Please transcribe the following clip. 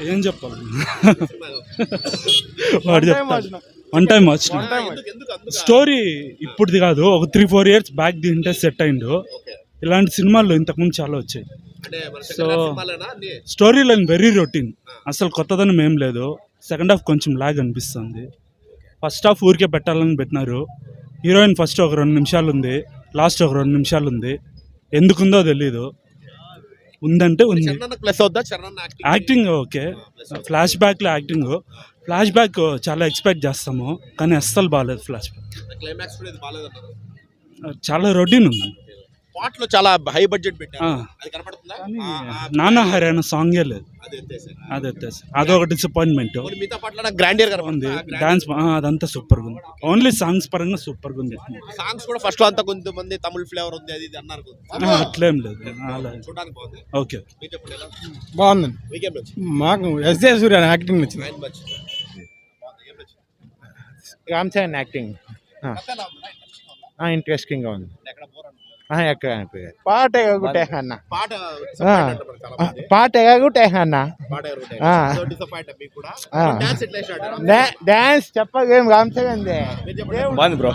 ఏం చెప్పాలి వాడు చెప్తాడు. వన్ టైం వచ్చిన స్టోరీ ఇప్పుడుది కాదు, ఒక 3-4 years బ్యాక్ తింటే సెట్ అయిండు. ఇలాంటి సినిమాలు ఇంతకుముందు చాలా వచ్చాయి. So story line very routine, అసలు కొత్తదనం ఏం లేదు. సెకండ్ హాఫ్ కొంచెం లాగ్ అనిపిస్తుంది. ఫస్ట్ హాఫ్ ఊరికే పెట్టాలని పెట్టినారు. హీరోయిన్ ఫస్ట్ ఒక 2 నిమిషాలు ఉంది, లాస్ట్ ఒక 2 నిమిషాలు ఉంది. ఎందుకుందో తెలీదు, ఉందంటే ఉంది. యాక్టింగ్ ఓకే, ఫ్లాష్ బ్యాక్లో ఫ్లాష్ బ్యాక్ చాలా ఎక్స్పెక్ట్ చేస్తాము, కానీ అస్సలు బాగాలేదు. ఫ్లాష్ బ్యాక్ చాలా రొటీన్ ఉంది. పాటలు చాలా హై బడ్జెట్ పెట్టారు, అది కనపడుతుందా? నానా హర్యానా సాంగే లేదు, అది ఎత్తేసి అదొక డిసప్పాయింట్మెంట్. మిగతా పాటలు గ్రాండియర్ గా ఉంది. డాన్స్ అదంతా సూపర్ గా ఉంది. ఓన్లీ సాంగ్స్ పరంగా సూపర్ గా ఉంది. సాంగ్స్ కూడా ఫస్ట్ లో అంతా కొంతమంది తమిళ ఫ్లేవర్ ఉంది అది అన్నారు, అట్లేం లేదు. చూడడానికి బాగుంది. ఓకే, బాగుందండి. మాకు ఎస్జే సూర్య యాక్టింగ్ నచ్చింది. రామ్ చరణ్ యాక్టింగ్ ఇంట్రెస్టింగ్ గా ఉంది. ఎక్కడ పాట ఎగగుటే అన్న, పాట ఎగగుటే అన్న. డాన్స్ చెప్పగేం రామ్ చరణ్ బాగుంది బ్రో.